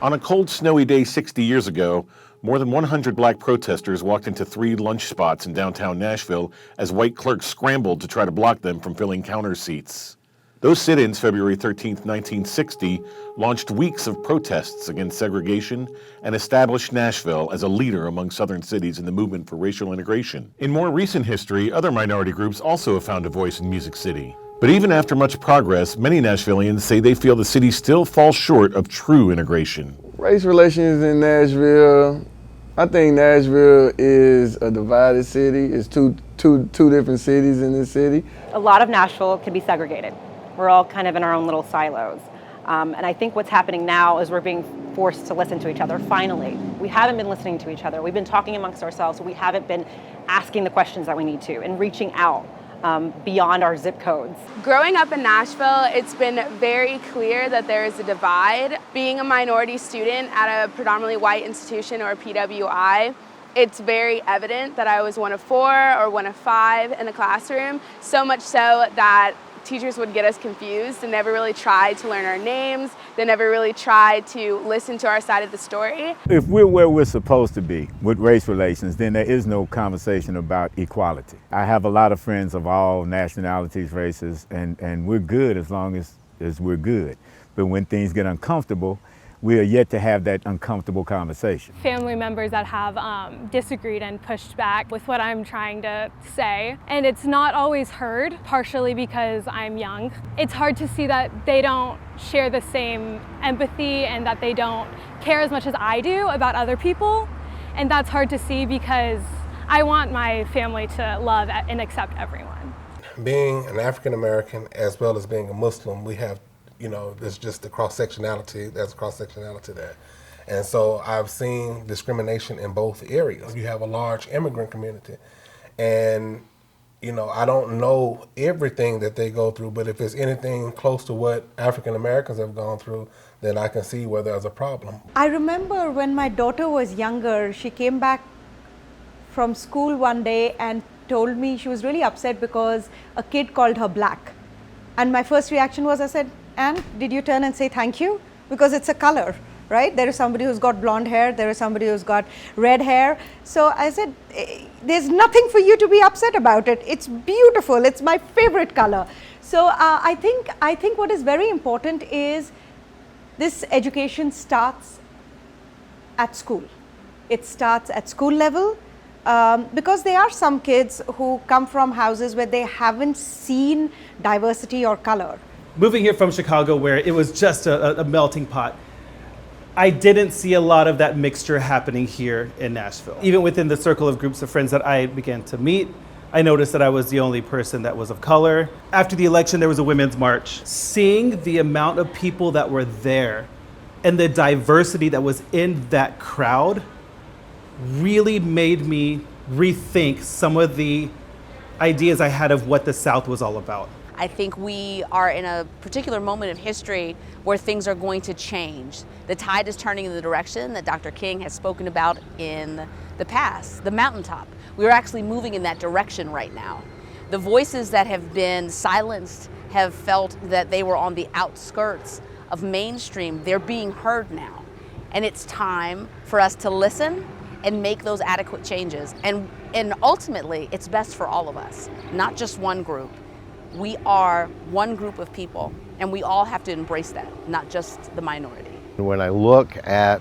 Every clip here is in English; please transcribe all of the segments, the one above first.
On a cold, snowy day 60 years ago, more than 100 black protesters walked into 3 lunch spots in downtown Nashville as white clerks scrambled to try to block them from filling counter seats. Those sit-ins, February 13, 1960, launched weeks of protests against segregation and established Nashville as a leader among southern cities in the movement for racial integration. In more recent history, other minority groups also have found a voice in Music City. But even after much progress, many Nashvillians say they feel the city still falls short of true integration. Race relations in Nashville, I think Nashville is a divided city. It's two different cities in this city. A lot of Nashville can be segregated. We're all kind of in our own little silos. And I think what's happening now is we're being forced to listen to each other, finally. We haven't been listening to each other. We've been talking amongst ourselves. We haven't been asking the questions that we need to and reaching out beyond our zip codes. Growing up in Nashville, it's been very clear that there is a divide. Being a minority student at a predominantly white institution or a PWI, it's very evident that I was one of 4 or one of 5 in the classroom, so much so that teachers would get us confused and never really tried to learn our names. They never really tried to listen to our side of the story. If we're where we're supposed to be with race relations, then there is no conversation about equality. I have a lot of friends of all nationalities, races, and we're good as long as we're good. But when things get uncomfortable, we are yet to have that uncomfortable conversation. Family members that have disagreed and pushed back with what I'm trying to say. And it's not always heard, partially because I'm young. It's hard to see that they don't share the same empathy and that they don't care as much as I do about other people. And that's hard to see because I want my family to love and accept everyone. Being an African American as well as being a Muslim, we have there's just the cross-sectionality, there's cross-sectionality there. And so I've seen discrimination in both areas. You have a large immigrant community and, I don't know everything that they go through, but if it's anything close to what African Americans have gone through, then I can see where there's a problem. I remember when my daughter was younger, she came back from school one day and told me she was really upset because a kid called her black. And my first reaction was, I said, "And did you turn and say thank you?" Because it's a color, right? There is somebody who's got blonde hair, there is somebody who's got red hair. So I said, there's nothing for you to be upset about it. It's beautiful, it's my favorite color. So I think what is very important is this education starts at school. It starts at school level because there are some kids who come from houses where they haven't seen diversity or color. Moving here from Chicago, where it was just a melting pot, I didn't see a lot of that mixture happening here in Nashville. Even within the circle of groups of friends that I began to meet, I noticed that I was the only person that was of color. After the election, there was a women's march. Seeing the amount of people that were there and the diversity that was in that crowd really made me rethink some of the ideas I had of what the South was all about. I think we are in a particular moment of history where things are going to change. The tide is turning in the direction that Dr. King has spoken about in the past, the mountaintop. We're actually moving in that direction right now. The voices that have been silenced have felt that they were on the outskirts of mainstream. They're being heard now. And it's time for us to listen and make those adequate changes. And ultimately, it's best for all of us, not just one group. We are one group of people, and we all have to embrace that, not just the minority. When I look at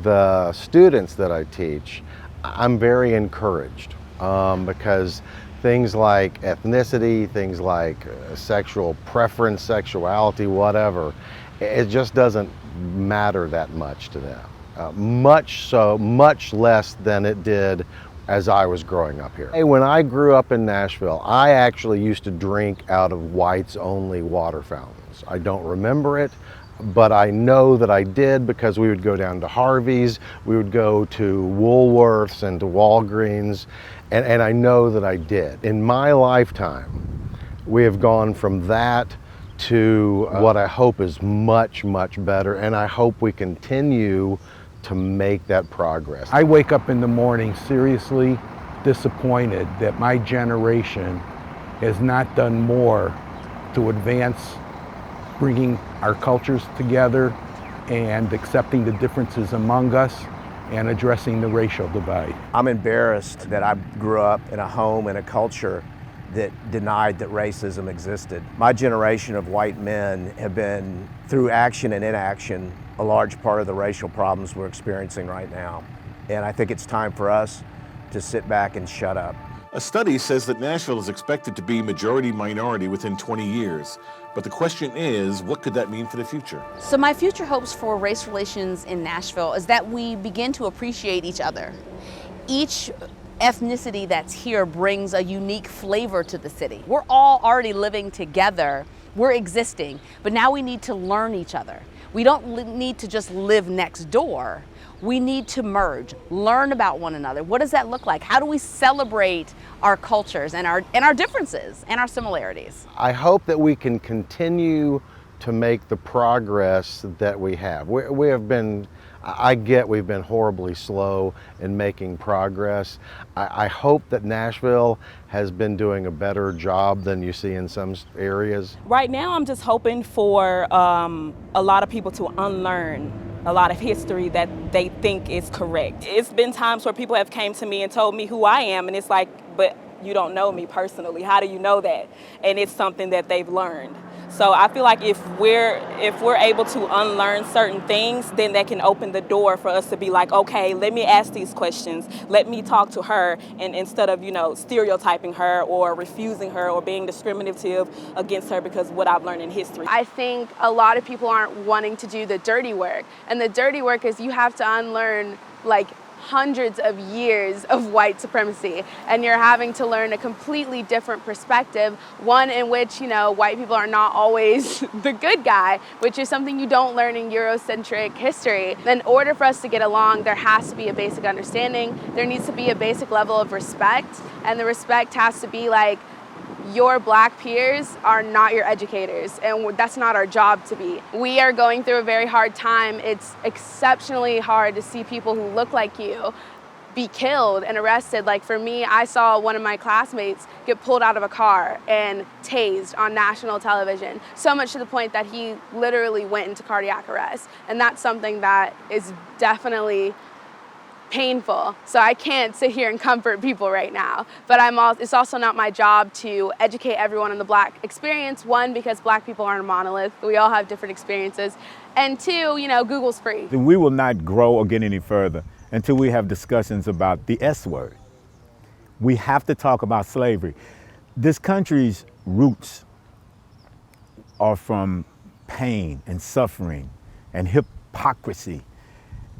the students that I teach, I'm very encouraged because things like ethnicity, things like sexual preference, sexuality, whatever, it just doesn't matter that much to them. Much less than it did as I was growing up here. When I grew up in Nashville, I actually used to drink out of whites only water fountains. I don't remember it, but I know that I did because we would go down to Harvey's, we would go to Woolworths and to Walgreens, and I know that I did. In my lifetime, we have gone from that to what I hope is much, much better, and I hope we continue to make that progress. I wake up in the morning seriously disappointed that my generation has not done more to advance bringing our cultures together and accepting the differences among us and addressing the racial divide. I'm embarrassed that I grew up in a home and a culture that denied that racism existed. My generation of white men have been, through action and inaction, a large part of the racial problems we're experiencing right now. And I think it's time for us to sit back and shut up. A study says that Nashville is expected to be majority-minority within 20 years. But the question is, what could that mean for the future? So my future hopes for race relations in Nashville is that we begin to appreciate each other. Each ethnicity that's here brings a unique flavor to the city. We're all already living together, we're existing, but now we need to learn each other. We don't need to just live next door. We need to merge, learn about one another. What does that look like? How do we celebrate our cultures and our differences and our similarities? I hope that we can continue to make the progress that we have. We have been, we've been horribly slow in making progress. I hope that Nashville has been doing a better job than you see in some areas. Right now, I'm just hoping for a lot of people to unlearn a lot of history that they think is correct. It's been times where people have came to me and told me who I am, and it's like, but you don't know me personally. How do you know that? And it's something that they've learned. So I feel like if we're able to unlearn certain things, then that can open the door for us to be like, okay, let me ask these questions. Let me talk to her, and instead of, stereotyping her or refusing her or being discriminative against her because of what I've learned in history. I think a lot of people aren't wanting to do the dirty work. And the dirty work is you have to unlearn hundreds of years of white supremacy, and you're having to learn a completely different perspective, one in which white people are not always the good guy, which is something you don't learn in Eurocentric history. In order for us to get along, there has to be a basic understanding, there needs to be a basic level of respect, and the respect has to be like, your black peers are not your educators, and that's not our job to be. We are going through a very hard time. It's exceptionally hard to see people who look like you be killed and arrested. Like for me, I saw one of my classmates get pulled out of a car and tased on national television, so much to the point that he literally went into cardiac arrest. And that's something that is definitely painful. So I can't sit here and comfort people right now. But it's also not my job to educate everyone on the black experience. One, because black people aren't a monolith. We all have different experiences. And two, Google's free. We will not grow or get any further until we have discussions about the S word. We have to talk about slavery. This country's roots are from pain and suffering and hypocrisy.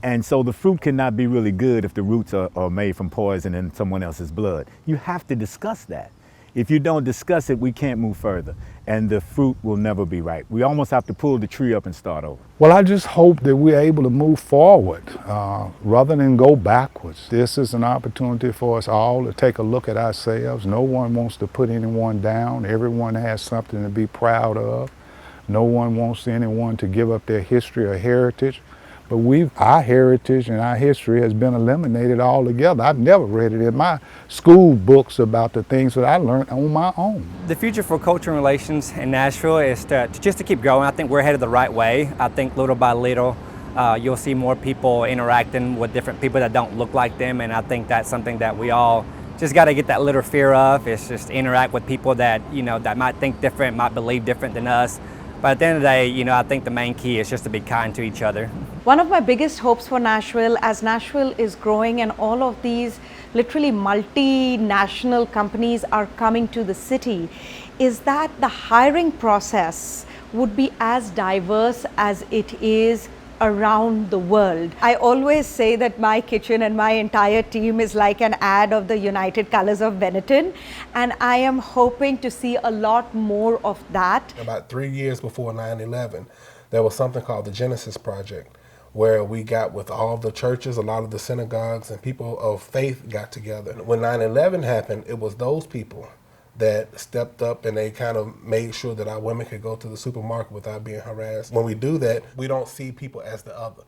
And so the fruit cannot be really good if the roots are made from poison and someone else's blood. You have to discuss that. If you don't discuss it, we can't move further, and the fruit will never be right. We almost have to pull the tree up and start over. Well, I just hope that we're able to move forward rather than go backwards. This is an opportunity for us all to take a look at ourselves. No one wants to put anyone down. Everyone has something to be proud of. No one wants anyone to give up their history or heritage. But our heritage and our history has been eliminated altogether. I've never read it in my school books about the things that I learned on my own. The future for culture and relations in Nashville is just to keep going. I think we're headed the right way. I think little by little, you'll see more people interacting with different people that don't look like them, and I think that's something that we all just got to get that little fear of. It's just interact with people that, that might think different, might believe different than us. But at the end of the day, I think the main key is just to be kind to each other. One of my biggest hopes for Nashville, as Nashville is growing and all of these literally multinational companies are coming to the city, is that the hiring process would be as diverse as it is around the world. I always say that my kitchen and my entire team is like an ad of the United Colors of Benetton, and I am hoping to see a lot more of that. About 3 years before 9/11, there was something called the Genesis Project, where we got with all the churches, a lot of the synagogues, and people of faith got together. When 9/11 happened, it was those people that stepped up and they kind of made sure that our women could go to the supermarket without being harassed. When we do that, we don't see people as the other.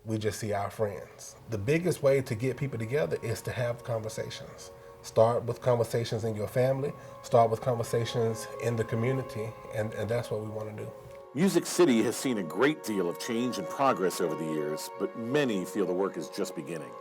We just see our friends. The biggest way to get people together is to have conversations. Start with conversations in your family, start with conversations in the community, and that's what we want to do. Music City has seen a great deal of change and progress over the years, but many feel the work is just beginning.